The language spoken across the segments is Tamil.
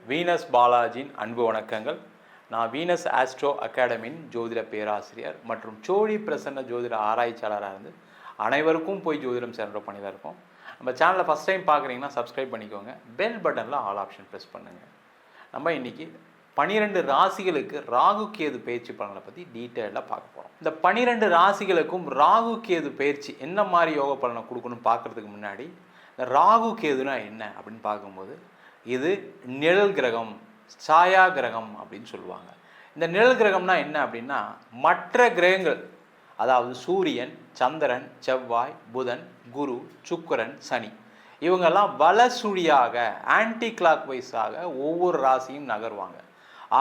வீனஸ் பாலாஜியின் அன்பு வணக்கங்கள். நான் வீனஸ் ஆஸ்ட்ரோ அகாடமியின் ஜோதிட பேராசிரியர் மற்றும் சோழி பிரசன்ன ஜோதிட ஆராய்ச்சியாளராக இருந்து அனைவருக்கும் போய் ஜோதிடம் சேர்ந்த பண்ணிதான் இருக்கோம். நம்ம சேனலில் ஃபஸ்ட் டைம் பார்க்குறீங்கன்னா சப்ஸ்கிரைப் பண்ணிக்கோங்க. பெல் பட்டனில் ஆல் ஆப்ஷன் ப்ரெஸ் பண்ணுங்கள். நம்ம இன்றைக்கி 12 ராசிகளுக்கு ராகு கேது பயிற்சி பலனை பற்றி டீட்டெயிலாக பார்க்க போகிறோம். இந்த 12 ராசிகளுக்கும் ராகு கேது பயிற்சி என்ன மாதிரி யோக பலனை கொடுக்கணும்னு பார்க்குறதுக்கு முன்னாடி இந்த ராகு கேதுனா என்ன அப்படின்னு பார்க்கும்போது இது நிழல் கிரகம், சாயா கிரகம் அப்படின்னு சொல்லுவாங்க. இந்த நிழல் கிரகம்னா என்ன அப்படின்னா மற்ற கிரகங்கள், அதாவது சூரியன், சந்திரன், செவ்வாய், புதன், குரு, சுக்கிரன், சனி இவங்கெல்லாம் வலசுழியாக ஆன்டி கிளாக் வைஸாக ஒவ்வொரு ராசியும் நகர்வாங்க.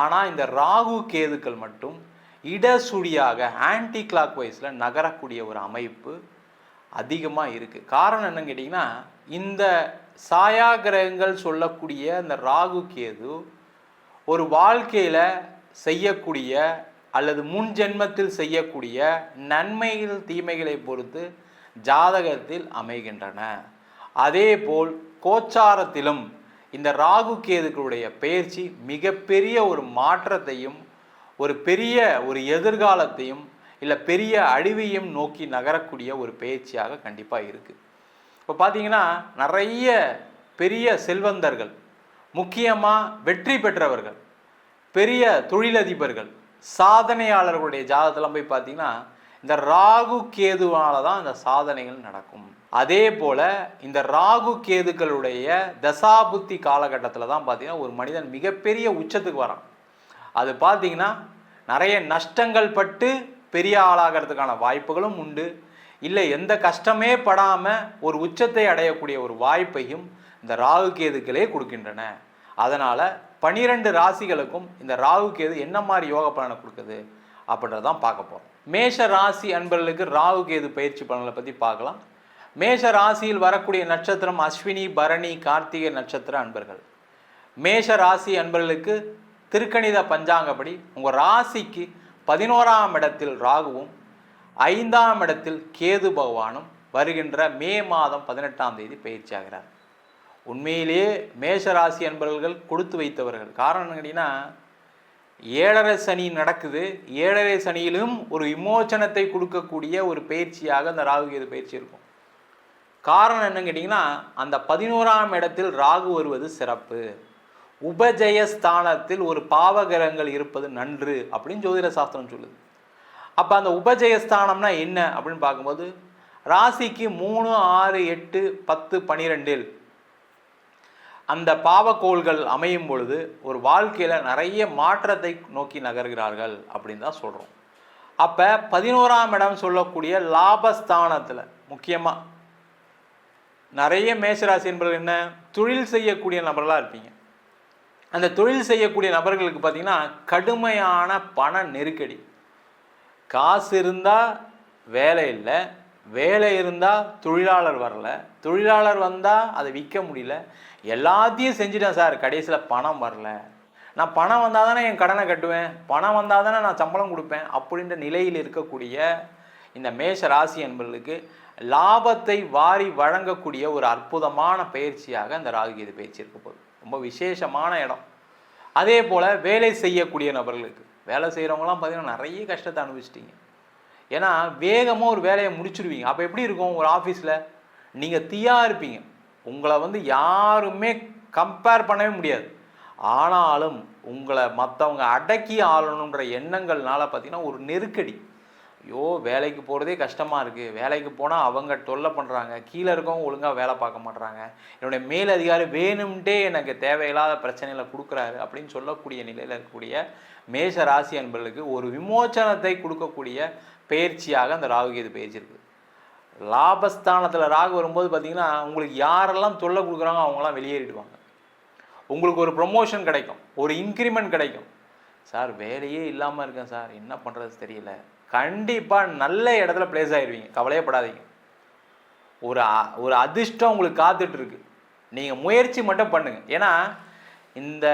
ஆனால் இந்த ராகு கேதுக்கள் மட்டும் இடசுழியாக ஆன்டி கிளாக் வைஸில் நகரக்கூடிய ஒரு அமைப்பு அதிகமாக இருக்குது. காரணம் என்னன்னு கேட்டிங்கன்னா, இந்த சாயா கிரகங்கள் சொல்லக்கூடிய இந்த ராகு கேது ஒரு வாழ்க்கையில் செய்யக்கூடிய அல்லது முன் ஜென்மத்தில் செய்யக்கூடிய நன்மைகள் தீமைகளை பொறுத்து ஜாதகத்தில் அமைகின்றன. அதே போல் கோச்சாரத்திலும் இந்த ராகு கேதுக்களுடைய பெயர்ச்சி மிகப்பெரிய ஒரு மாற்றத்தையும் ஒரு எதிர்காலத்தையும் இல்லை பெரிய அழிவையும் நோக்கி நகரக்கூடிய ஒரு பயிற்சியாக கண்டிப்பாக இருக்குது. இப்போ பார்த்தீங்கன்னா நிறைய பெரிய செல்வந்தர்கள், முக்கியமாக வெற்றி பெற்றவர்கள், பெரிய தொழிலதிபர்கள், சாதனையாளர்களுடைய ஜாதகத்தெல்லாம் போய் பார்த்தீங்கன்னா இந்த ராகு கேதுவால தான் இந்த சாதனைகள் நடக்கும். அதே போல் இந்த ராகு கேதுக்களுடைய தசாபுத்தி காலகட்டத்தில் தான் பார்த்தீங்கன்னா ஒரு மனிதன் மிகப்பெரிய உச்சத்துக்கு வரான். அது பார்த்தீங்கன்னா நிறைய நஷ்டங்கள் பட்டு பெரிய ஆளாகிறதுக்கான வாய்ப்புகளும் உண்டு. இல்லை எந்த கஷ்டமே படாமல் ஒரு உச்சத்தை அடையக்கூடிய ஒரு வாய்ப்பையும் இந்த ராகு கேதுக்களே கொடுக்கின்றன. அதனால் 12 ராசிகளுக்கும் இந்த ராகு கேது என்ன மாதிரி யோக பலனை கொடுக்குது அப்படின்றதான் பார்க்க போகிறோம். மேஷ ராசி அன்பர்களுக்கு ராகு கேது பயிற்சி பலனை பற்றி பார்க்கலாம். மேஷ ராசியில் வரக்கூடிய நட்சத்திரம் அஸ்வினி, பரணி, கார்த்திகை நட்சத்திர அன்பர்கள். மேஷ ராசி அன்பர்களுக்கு திருக்கணித பஞ்சாங்கப்படி உங்கள் ராசிக்கு 11ஆம் இடத்தில் ராகுவும் 5ஆம் இடத்தில் கேது பகவானும் வருகின்ற மே மாதம் 18ஆம் தேதி பயிற்சி ஆகிறார். உண்மையிலேயே மேஷராசி அன்பர்கள் கொடுத்து வைத்தவர்கள். காரணம் கேட்டீங்கன்னா 7.5 சனி நடக்குது. 7.5 சனியிலும் ஒரு விமோச்சனத்தை கொடுக்கக்கூடிய ஒரு பயிற்சியாக அந்த ராகு கேது பயிற்சி இருக்கும். காரணம் என்னன்னு கேட்டிங்கன்னா, அந்த 11ஆம் இடத்தில் ராகு வருவது சிறப்பு. உபஜயஸ்தானத்தில் ஒரு பாவகிரகங்கள் இருப்பது நன்று அப்படின்னு ஜோதிட சாஸ்திரம் சொல்லுது. அப்போ அந்த உபஜயஸ்தானம்னா என்ன அப்படின்னு பார்க்கும்போது ராசிக்கு 3, 6, 8, 10, 12 அந்த பாவக்கோள்கள் அமையும் பொழுது ஒரு வாழ்க்கையில் நிறைய மாற்றத்தை நோக்கி நகர்கிறார்கள் அப்படின்னு தான் சொல்கிறோம். அப்போ 11ஆம் இடம் சொல்லக்கூடிய லாபஸ்தானத்தில் முக்கியமாக நிறைய மேஷராசி என்பவர்கள் என்ன தொழில் செய்யக்கூடிய நபர்களாக இருப்பீங்க. அந்த தொழில் செய்யக்கூடிய நபர்களுக்கு பார்த்திங்கன்னா கடுமையான பண நெருக்கடி. காசு இருந்தால் வேலை இல்லை, வேலை இருந்தால் தொழிலாளர் வரல, தொழிலாளர் வந்தால் அதை விற்க முடியல, எல்லாத்தையும் செஞ்சுட்டேன் சார், கடைசியில் பணம் வரல. நான் பணம் வந்தால் தானே என் கடனை கட்டுவேன், பணம் வந்தால் தானே நான் சம்பளம் கொடுப்பேன் அப்படின்ற நிலையில் இருக்கக்கூடிய இந்த மேஷ ராசி என்பவர்களுக்கு லாபத்தை வாரி வழங்கக்கூடிய ஒரு அற்புதமான பயிற்சியாக இந்த ராகு கேது பயிற்சி இருக்க போகுது. ரொம்ப விசேஷமான இடம். அதே போல் வேலை செய்யக்கூடிய நபர்களுக்கு, வேலை செய்கிறவங்களாம் பார்த்திங்கன்னா நிறைய கஷ்டத்தை அனுபவிச்சிட்டிங்க. ஏன்னா வேகமாக ஒரு வேலையை முடிச்சுடுவீங்க. அப்போ எப்படி இருக்கும், ஒரு ஆஃபீஸில் நீங்கள் தீயாக இருப்பீங்க, உங்களை யாருமே கம்பேர் பண்ணவே முடியாது. ஆனாலும் உங்களை மற்றவங்க அடக்கி ஆளணுன்ற எண்ணங்கள்னால பார்த்திங்கன்னா ஒரு நெருக்கடி. ஐயோ வேலைக்கு போகிறதே கஷ்டமாக இருக்குது, வேலைக்கு போனால் அவங்க தொல்லை பண்ணுறாங்க, கீழே இருக்கவங்க ஒழுங்காக வேலை பார்க்க மாட்டுறாங்க, என்னுடைய மேலதிகாரி வேணும்ட்டே எனக்கு தேவையில்லாத பிரச்சனைகளை கொடுக்குறாரு அப்படின்னு சொல்லக்கூடிய நிலையில் இருக்கக்கூடிய மேஷ ராசி அன்பர்களுக்கு ஒரு விமோச்சனத்தை கொடுக்கக்கூடிய பயிற்சியாக அந்த ராகு கேது பயிற்சி இருக்குது. லாபஸ்தானத்தில் ராகு வரும்போது பார்த்திங்கன்னா உங்களுக்கு யாரெல்லாம் தொல்லை கொடுக்குறாங்க அவங்களாம் வெளியேறிடுவாங்க. உங்களுக்கு ஒரு ப்ரொமோஷன் கிடைக்கும், ஒரு இன்க்ரிமெண்ட் கிடைக்கும். சார் வேலையே இல்லாமல் இருக்கேன் சார், என்ன பண்ணுறது தெரியல, கண்டிப்பாக நல்ல இடத்துல பிளேஸ் ஆகிடுவீங்க, கவலையப்படாதீங்க. ஒரு அதிர்ஷ்டம் உங்களுக்கு காத்துட்ருக்கு. நீங்கள் முயற்சி மட்டும் பண்ணுங்கள். ஏன்னா இந்த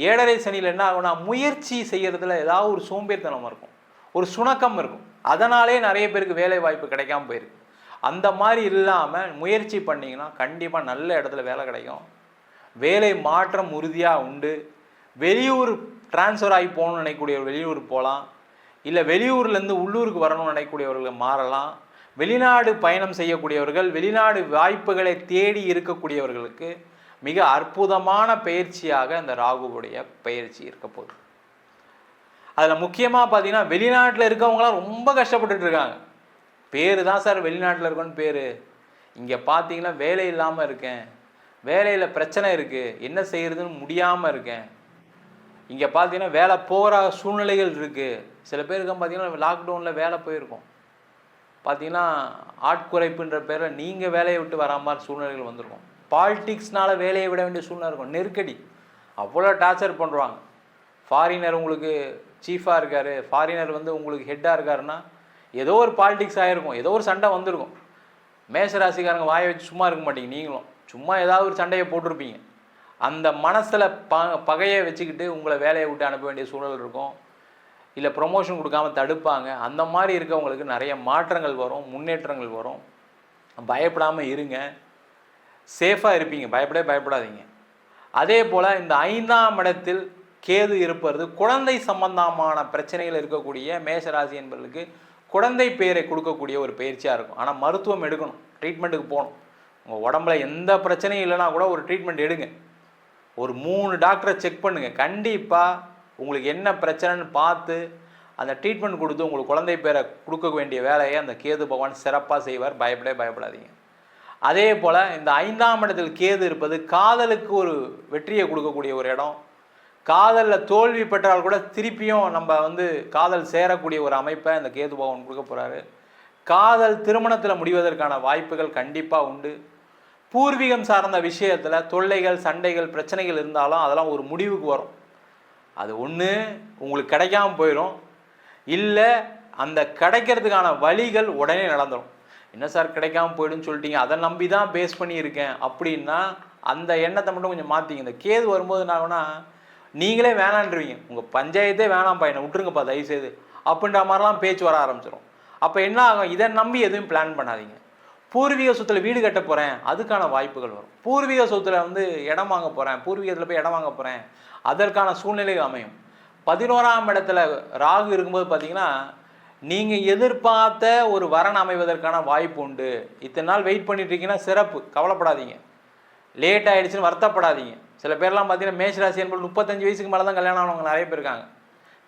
7.5 சனியில் என்ன ஆகும்னா முயற்சி செய்கிறதுல ஏதாவது ஒரு சோம்பேறித்தனம் இருக்கும், ஒரு சுணக்கம் இருக்கும். அதனாலே நிறைய பேருக்கு வேலை வாய்ப்பு கிடைக்காம போயிருக்கு. அந்த மாதிரி இல்லாமல் முயற்சி பண்ணிங்கன்னா கண்டிப்பாக நல்ல இடத்துல வேலை கிடைக்கும். வேலை மாற்றம் உறுதியாக உண்டு. வெளியூர் டிரான்ஸ்ஃபர் ஆகி போகணும்னு நினைக்கக்கூடியவர் வெளியூர் போகலாம், இல்லை வெளியூர்லேருந்து உள்ளூருக்கு வரணும்னு நினைக்கக்கூடியவர்கள் மாறலாம். வெளிநாடு பயணம் செய்யக்கூடியவர்கள், வெளிநாடு வாய்ப்புகளை தேடி இருக்கக்கூடியவர்களுக்கு மிக அற்புதமான பயிற்சியாக இந்த ராகுவுடைய பயிற்சி இருக்க போகுது. அதில் முக்கியமாக பார்த்தீங்கன்னா வெளிநாட்டில் இருக்கவங்களாம் ரொம்ப கஷ்டப்பட்டுட்டு இருக்காங்க. பேர் தான் சார் வெளிநாட்டில் இருக்கோன்னு பேர், இங்கே பார்த்தீங்கன்னா வேலை இல்லாமல் இருக்கேன், வேலையில் பிரச்சனை இருக்குது, என்ன செய்கிறதுன்னு முடியாமல் இருக்கேன், இங்கே பார்த்தீங்கன்னா வேலை போகிற சூழ்நிலைகள் இருக்குது. சில பேருக்கு பார்த்தீங்கன்னா லாக்டவுனில் வேலை போயிருக்கோம், பார்த்தீங்கன்னா ஆட்குறைப்புன்ற பேரில் நீங்கள் வேலையை விட்டு வரா மாதிரி சூழ்நிலைகள் வந்திருக்கும். பாலிடிக்ஸ்னால் வேலையை விட வேண்டிய சூழ்நிலை இருக்கும், நெருக்கடி, அவ்வளோ டார்ச்சர் பண்ணுறாங்க. ஃபாரினர் உங்களுக்கு சீஃபாக இருக்கார், ஃபாரினர் உங்களுக்கு ஹெட்டாக இருக்காருன்னா ஏதோ ஒரு பாலிடிக்ஸ் ஆகிருக்கும், ஏதோ ஒரு சண்டை வந்திருக்கும். மேஷராசிக்காரங்க வாயை வச்சு சும்மா இருக்க மாட்டீங்க, நீங்களும் சும்மா ஏதாவது ஒரு சண்டையை போட்டிருப்பீங்க. அந்த மனசில் பகையை வச்சுக்கிட்டு உங்களை வேலையை விட்டு அனுப்ப வேண்டிய சூழல் இருக்கும், இல்லை ப்ரொமோஷன் கொடுக்காம தடுப்பாங்க. அந்த மாதிரி இருக்கவங்களுக்கு நிறைய மாற்றங்கள் வரும், முன்னேற்றங்கள் வரும். பயப்படாமல் இருங்க, சேஃபாக இருப்பீங்க, பயப்படாதீங்க. அதே போல் இந்த 5ஆம் இடத்தில் கேது இருப்பது குழந்தை சம்பந்தமான பிரச்சனைகள் இருக்கக்கூடிய மேஷராசி என்பவர்களுக்கு குழந்தை பேரை கொடுக்கக்கூடிய ஒரு பயிற்சியாக இருக்கும். ஆனால் மருத்துவம் எடுக்கணும், ட்ரீட்மெண்ட்டுக்கு போகணும். உங்கள் உடம்புல எந்த பிரச்சனையும் இல்லைனா கூட ஒரு ட்ரீட்மெண்ட் எடுங்க, ஒரு 3 டாக்டரை செக் பண்ணுங்கள். கண்டிப்பாக உங்களுக்கு என்ன பிரச்சனைன்னு பார்த்து அந்த ட்ரீட்மெண்ட் கொடுத்து உங்களுக்கு குழந்தை பேரை கொடுக்க வேண்டிய வேலையை அந்த கேது பகவான் சிறப்பாக செய்வார். பயப்படாதீங்க. அதே போல் இந்த 5ஆம் இடத்தில் கேது இருப்பது காதலுக்கு ஒரு வெற்றியை கொடுக்கக்கூடிய ஒரு இடம். காதலில் தோல்வி பெற்றால் கூட திருப்பியும் நம்ம காதல் சேரக்கூடிய ஒரு அமைப்பை இந்த கேது பகவான் கொடுக்க போகிறாரு. காதல் திருமணத்தில் முடிவதற்கான வாய்ப்புகள் கண்டிப்பாக உண்டு. பூர்வீகம் சார்ந்த விஷயத்தில் தொல்லைகள், சண்டைகள், பிரச்சனைகள் இருந்தாலும் அதெல்லாம் ஒரு முடிவுக்கு வரும். அது ஒன்று உங்களுக்கு கிடைக்காம போயிடும், இல்லை அந்த கிடைக்கிறதுக்கான வழிகள் உடனே நடந்துடும். என்ன சார் கிடைக்காம போயிடுன்னு சொல்லிட்டீங்க, அதை நம்பி தான் பேஸ் பண்ணியிருக்கேன் அப்படின்னா அந்த எண்ணத்தை மட்டும் கொஞ்சம் மாற்றிங்க. இந்த கேது வரும்போது என்ன ஆகுனா நீங்களே வேணான்றீங்க, உங்கள் பஞ்சாயத்தே வேணாம் பையனை விட்டுருங்கப்பா தயவுசெய்து அப்படின்ற மாதிரிலாம் பேச்சு வர ஆரம்பிச்சிடும். அப்போ என்ன ஆகும், இதை நம்பி எதுவும் பிளான் பண்ணாதீங்க. பூர்வீக சொத்தில் வீடு கட்ட போகிறேன், அதுக்கான வாய்ப்புகள் வரும். பூர்வீக சொத்தில் இடம் வாங்க போகிறேன், பூர்வீகத்தில் போய் இடம் வாங்க போகிறேன், அதற்கான சூழ்நிலைகள் அமையும். 11ஆம் இடத்துல ராகு இருக்கும்போது பார்த்தீங்கன்னா நீங்கள் எதிர்பார்த்த ஒரு வரன் அமைவதற்கான வாய்ப்பு உண்டு. இத்தனை நாள் வெயிட் பண்ணிட்டு இருக்கீங்கன்னா சிறப்பு, கவலைப்படாதீங்க. லேட் ஆகிடுச்சுன்னு வருத்தப்படாதீங்க. சில பேர்லாம் பார்த்தீங்கன்னா மேஷராசி என்பது 35 வயசுக்கு மேலே தான் கல்யாணம் ஆனவங்க நிறைய பேர் இருக்காங்க.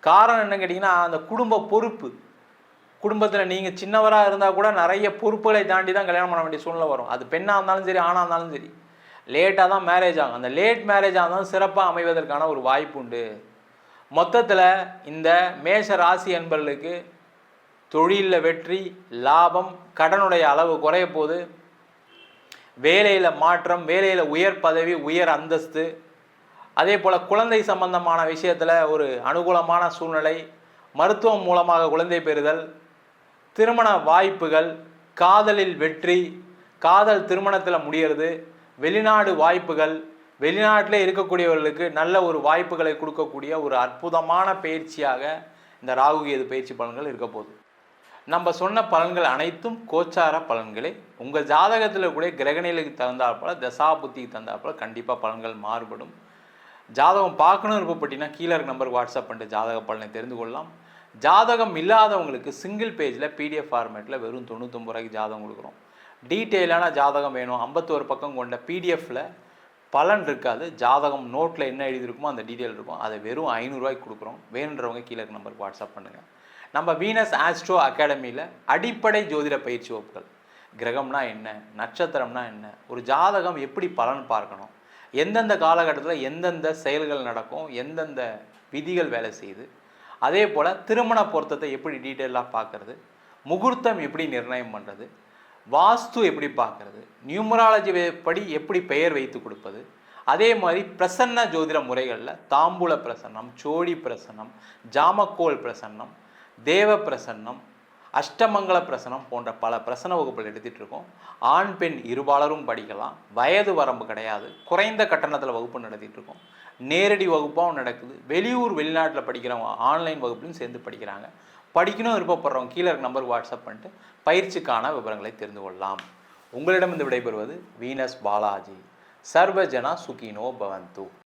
காரணம் என்னன்னு கேட்டிங்கன்னா அந்த குடும்ப பொறுப்பு. குடும்பத்தில் நீங்கள் சின்னவராக இருந்தால் கூட நிறைய பொறுப்புகளை தாண்டி தான் கல்யாணம் பண்ண வேண்டிய சூழ்நிலை வரும். அது பெண்ணாக இருந்தாலும் சரி, ஆணாக இருந்தாலும் சரி, லேட்டாக தான் மேரேஜ் ஆகும். அந்த லேட் மேரேஜாக இருந்தாலும் சிறப்பாக அமைவதற்கான ஒரு வாய்ப்பு உண்டு. மொத்தத்தில் இந்த மேஷ ராசி என்பவர்களுக்கு தொழிலில் வெற்றி, லாபம், கடனுடைய அளவு குறைய போது, வேலையில் மாற்றம், வேலையில் உயர் பதவி, உயர் அந்தஸ்து, அதே போல் குழந்தை சம்பந்தமான விஷயத்தில் ஒரு அனுகூலமான சூழ்நிலை, மருத்துவம் மூலமாக குழந்தை பெறுதல், திருமண வாய்ப்புகள், காதலில் வெற்றி, காதல் திருமணத்தில் முடிகிறது, வெளிநாடு வாய்ப்புகள், வெளிநாட்டில் இருக்கக்கூடியவர்களுக்கு நல்ல ஒரு வாய்ப்புகளை கொடுக்கக்கூடிய ஒரு அற்புதமான பயிற்சியாக இந்த ராகு கேது பயிற்சி பலன்கள் இருக்க போகுது. நம்ம சொன்ன பலன்கள் அனைத்தும் கோச்சார பலன்களே. உங்கள் ஜாதகத்தில் கூட கிரகநிலைக்கு தகுந்தாற்போல், தசா புத்திக்கு தகுந்தாற்போல் கண்டிப்பாக பலன்கள் மாறுபடும். ஜாதகம் பார்க்கணும் விருப்பப்பட்டீங்கன்னா கீழே இருக்க நம்பருக்கு வாட்ஸ்அப் பண்ணிட்டு ஜாதக பலனை தெரிந்து கொள்ளலாம். ஜாதகம் இல்லாதவங்களுக்கு சிங்கிள் பேஜில் பிடிஎஃப் ஃபார்மேட்டில் வெறும் 99 ரூபாய்க்கு ஜாதகம் கொடுக்குறோம். டீட்டெயிலான ஜாதகம் வேணும், 51 பக்கம் கொண்ட பிடிஎஃப்பில் பலன் இருக்காது, ஜாதகம் நோட்டில் என்ன எழுதியிருக்குமோ அந்த டீட்டெயில் இருக்கும், அதை வெறும் 500 ரூபாய்க்கு கொடுக்குறோம். வேணுன்றவங்க கீழே இருக்க நம்பருக்கு வாட்ஸ்அப் பண்ணுங்கள். நம்ம வீனஸ் ஆஸ்ட்ரோ அகாடமியில் அடிப்படை ஜோதிட பயிற்சி வகுப்புகள், கிரகம்னா என்ன, நட்சத்திரம்னா என்ன, ஒரு ஜாதகம் எப்படி பலன் பார்க்கணும், எந்தெந்த காலகட்டத்தில் எந்தெந்த செயல்கள் நடக்கும், எந்தெந்த விதிகள் வேலை செய்யுது, அதே போல் திருமண பொருத்தத்தை எப்படி டீட்டெயிலாக பார்க்குறது, முகூர்த்தம் எப்படி நிர்ணயம் பண்ணுறது, வாஸ்து எப்படி பார்க்குறது, நியூமராலஜி படி எப்படி பெயர் வைத்து கொடுப்பது, அதே மாதிரி பிரசன்ன ஜோதிட முறைகளில் தாம்பூல பிரசன்னம், சோழி பிரசன்னம், ஜாமக்கோல் பிரசன்னம், தேவ பிரசன்னம், அஷ்டமங்கல பிரசனம் போன்ற பல பிரசன வகுப்புகள் எடுத்துகிட்டு இருக்கோம். ஆண் பெண் இருபாலரும் படிக்கலாம், வயது வரம்பு கிடையாது, குறைந்த கட்டணத்தில் வகுப்பு நடத்திட்டு இருக்கோம். நேரடி வகுப்பாகவும் நடக்குது, வெளியூர் வெளிநாட்டில் படிக்கிறவங்க ஆன்லைன் வகுப்புலையும் சேர்ந்து படிக்கிறாங்க. படிக்கணும் விருப்பப்படுறவங்க கீழே இருக்க நம்பருக்கு வாட்ஸ்அப் பண்ணிட்டு பயிற்சிக்கான விவரங்களை தெரிந்து கொள்ளலாம். உங்களிடம் இந்த விடைபெறுவது வீனஸ் பாலாஜி. சர்வஜனா சுகினோ பவந்து.